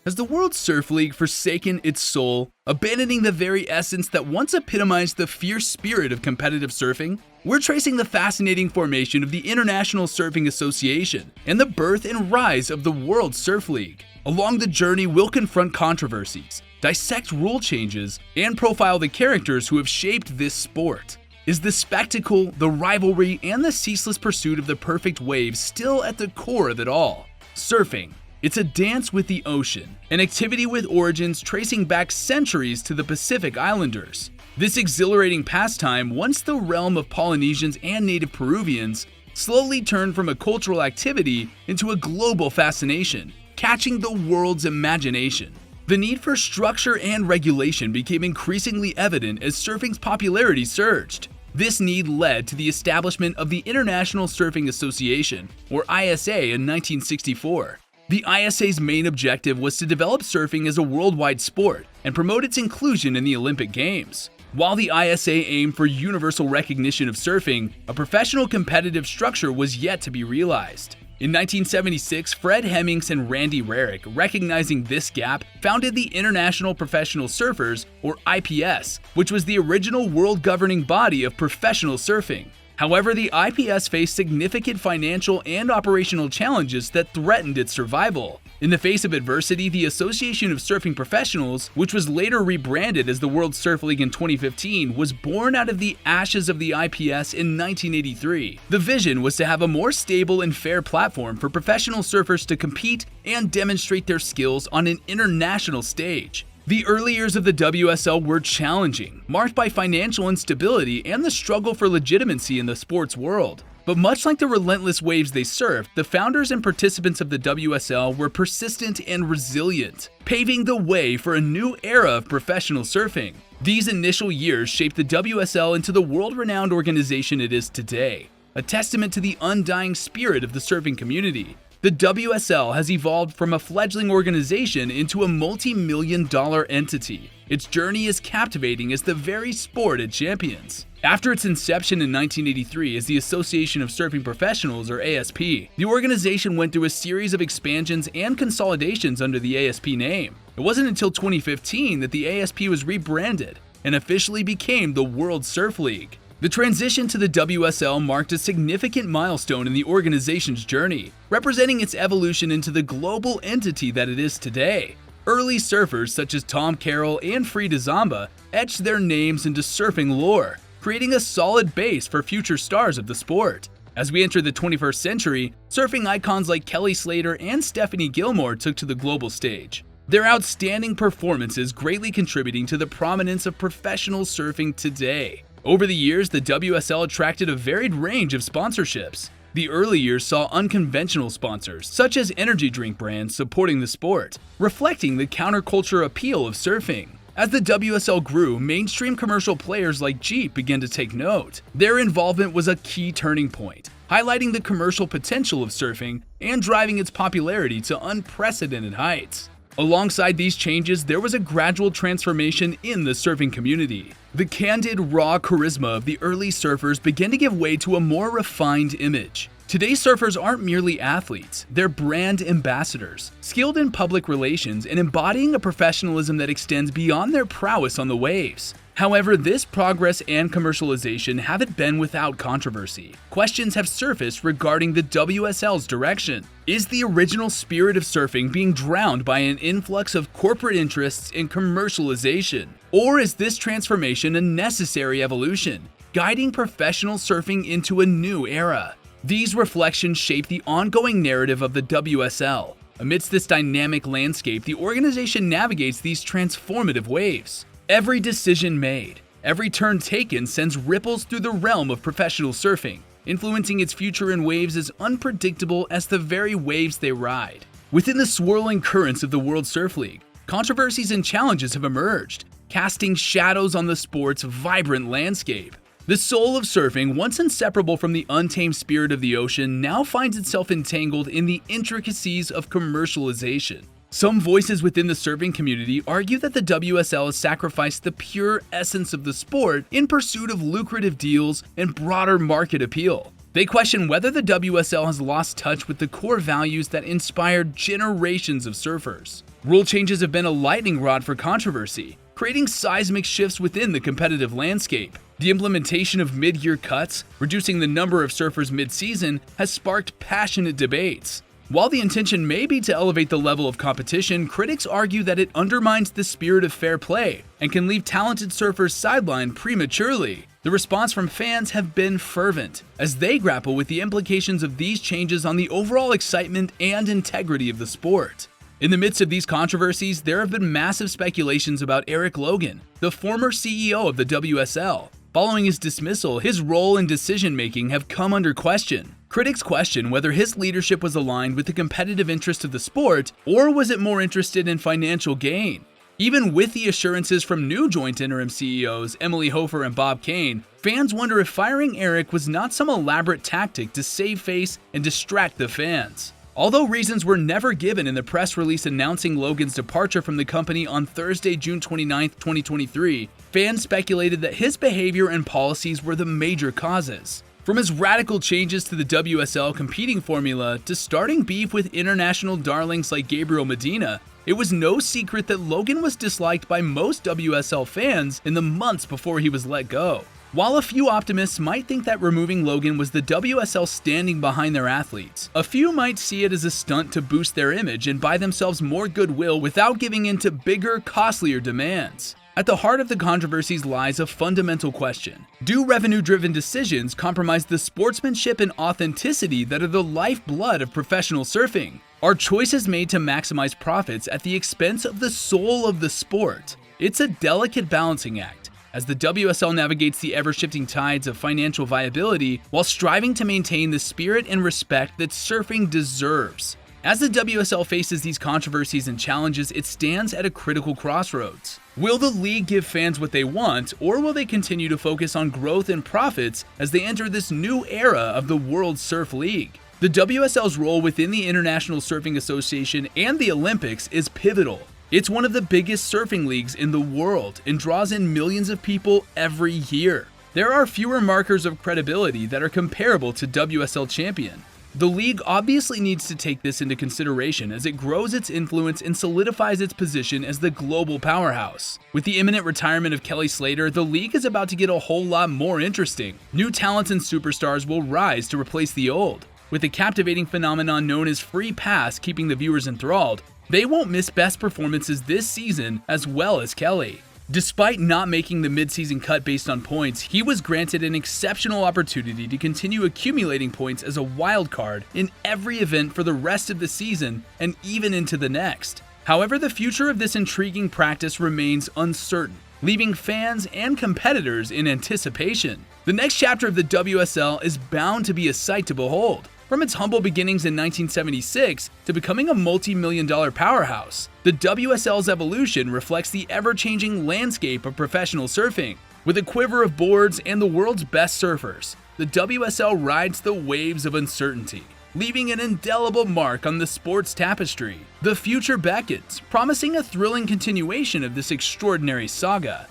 Has the World Surf League forsaken its soul, abandoning the very essence that once epitomized the fierce spirit of competitive surfing? We're tracing the fascinating formation of the International Surfing Association and the birth and rise of the World Surf League. Along the journey, we'll confront controversies, dissect rule changes, and profile the characters who have shaped this sport. Is the spectacle, the rivalry, and the ceaseless pursuit of the perfect wave still at the core of it all? Surfing. It's a dance with the ocean, an activity with origins tracing back centuries to the Pacific Islanders. This exhilarating pastime, once the realm of Polynesians and native Peruvians, slowly turned from a cultural activity into a global fascination, catching the world's imagination. The need for structure and regulation became increasingly evident as surfing's popularity surged. This need led to the establishment of the International Surfing Association, or ISA, in 1964. The ISA's main objective was to develop surfing as a worldwide sport and promote its inclusion in the Olympic Games. While the ISA aimed for universal recognition of surfing, a professional competitive structure was yet to be realized. In 1976, Fred Hemmings and Randy Rarick, recognizing this gap, founded the International Professional Surfers, or IPS, which was the original world governing body of professional surfing. However, the IPS faced significant financial and operational challenges that threatened its survival. In the face of adversity, the Association of Surfing Professionals, which was later rebranded as the World Surf League in 2015, was born out of the ashes of the IPS in 1983. The vision was to have a more stable and fair platform for professional surfers to compete and demonstrate their skills on an international stage. The early years of the WSL were challenging, marked by financial instability and the struggle for legitimacy in the sports world. But much like the relentless waves they surfed, the founders and participants of the WSL were persistent and resilient, paving the way for a new era of professional surfing. These initial years shaped the WSL into the world-renowned organization it is today, a testament to the undying spirit of the surfing community. The WSL has evolved from a fledgling organization into a multi-million-dollar entity. Its journey is captivating as the very sport it champions. After its inception in 1983 as the Association of Surfing Professionals, or ASP, the organization went through a series of expansions and consolidations under the ASP name. It wasn't until 2015 that the ASP was rebranded and officially became the World Surf League. The transition to the WSL marked a significant milestone in the organization's journey, representing its evolution into the global entity that it is today. Early surfers such as Tom Carroll and Frida Zamba etched their names into surfing lore, creating a solid base for future stars of the sport. As we enter the 21st century, surfing icons like Kelly Slater and Stephanie Gilmore took to the global stage, their outstanding performances greatly contributing to the prominence of professional surfing today. Over the years, the WSL attracted a varied range of sponsorships. The early years saw unconventional sponsors, such as energy drink brands, supporting the sport, reflecting the counterculture appeal of surfing. As the WSL grew, mainstream commercial players like Jeep began to take note. Their involvement was a key turning point, highlighting the commercial potential of surfing and driving its popularity to unprecedented heights. Alongside these changes, there was a gradual transformation in the surfing community. The candid, raw charisma of the early surfers began to give way to a more refined image. Today's surfers aren't merely athletes, they're brand ambassadors, skilled in public relations and embodying a professionalism that extends beyond their prowess on the waves. However, this progress and commercialization haven't been without controversy. Questions have surfaced regarding the WSL's direction. Is the original spirit of surfing being drowned by an influx of corporate interests and commercialization? Or is this transformation a necessary evolution, guiding professional surfing into a new era? These reflections shape the ongoing narrative of the WSL. Amidst this dynamic landscape, the organization navigates these transformative waves. Every decision made, every turn taken sends ripples through the realm of professional surfing, influencing its future in waves as unpredictable as the very waves they ride. Within the swirling currents of the World Surf League, controversies and challenges have emerged, casting shadows on the sport's vibrant landscape. The soul of surfing, once inseparable from the untamed spirit of the ocean, now finds itself entangled in the intricacies of commercialization. Some voices within the surfing community argue that the WSL has sacrificed the pure essence of the sport in pursuit of lucrative deals and broader market appeal. They question whether the WSL has lost touch with the core values that inspired generations of surfers. Rule changes have been a lightning rod for controversy, creating seismic shifts within the competitive landscape. The implementation of mid-year cuts, reducing the number of surfers mid-season, has sparked passionate debates. While the intention may be to elevate the level of competition, critics argue that it undermines the spirit of fair play and can leave talented surfers sidelined prematurely. The response from fans have been fervent, as they grapple with the implications of these changes on the overall excitement and integrity of the sport. In the midst of these controversies, there have been massive speculations about Eric Logan, the former CEO of the WSL. Following his dismissal, his role and decision-making have come under question. Critics question whether his leadership was aligned with the competitive interest of the sport, or was it more interested in financial gain? Even with the assurances from new joint interim CEOs Emily Hofer and Bob Kane, fans wonder if firing Eric was not some elaborate tactic to save face and distract the fans. Although reasons were never given in the press release announcing Logan's departure from the company on Thursday, June 29, 2023, fans speculated that his behavior and policies were the major causes. From his radical changes to the WSL competing formula to starting beef with international darlings like Gabriel Medina, it was no secret that Logan was disliked by most WSL fans in the months before he was let go. While a few optimists might think that removing Logan was the WSL standing behind their athletes, a few might see it as a stunt to boost their image and buy themselves more goodwill without giving in to bigger, costlier demands. At the heart of the controversies lies a fundamental question. Do revenue-driven decisions compromise the sportsmanship and authenticity that are the lifeblood of professional surfing? Are choices made to maximize profits at the expense of the soul of the sport? It's a delicate balancing act, as the WSL navigates the ever-shifting tides of financial viability while striving to maintain the spirit and respect that surfing deserves. As the WSL faces these controversies and challenges, it stands at a critical crossroads. Will the league give fans what they want, or will they continue to focus on growth and profits as they enter this new era of the World Surf League? The WSL's role within the International Surfing Association and the Olympics is pivotal. It's one of the biggest surfing leagues in the world and draws in millions of people every year. There are fewer markers of credibility that are comparable to WSL champion. The league obviously needs to take this into consideration as it grows its influence and solidifies its position as the global powerhouse. With the imminent retirement of Kelly Slater, the league is about to get a whole lot more interesting. New talents and superstars will rise to replace the old. With the captivating phenomenon known as free pass keeping the viewers enthralled, they won't miss best performances this season as well as Kelly. Despite not making the mid-season cut based on points, he was granted an exceptional opportunity to continue accumulating points as a wild card in every event for the rest of the season and even into the next. However, the future of this intriguing practice remains uncertain, leaving fans and competitors in anticipation. The next chapter of the WSL is bound to be a sight to behold. From its humble beginnings in 1976 to becoming a multi-million-dollar powerhouse, the WSL's evolution reflects the ever-changing landscape of professional surfing. With a quiver of boards and the world's best surfers, the WSL rides the waves of uncertainty, leaving an indelible mark on the sport's tapestry. The future beckons, promising a thrilling continuation of this extraordinary saga.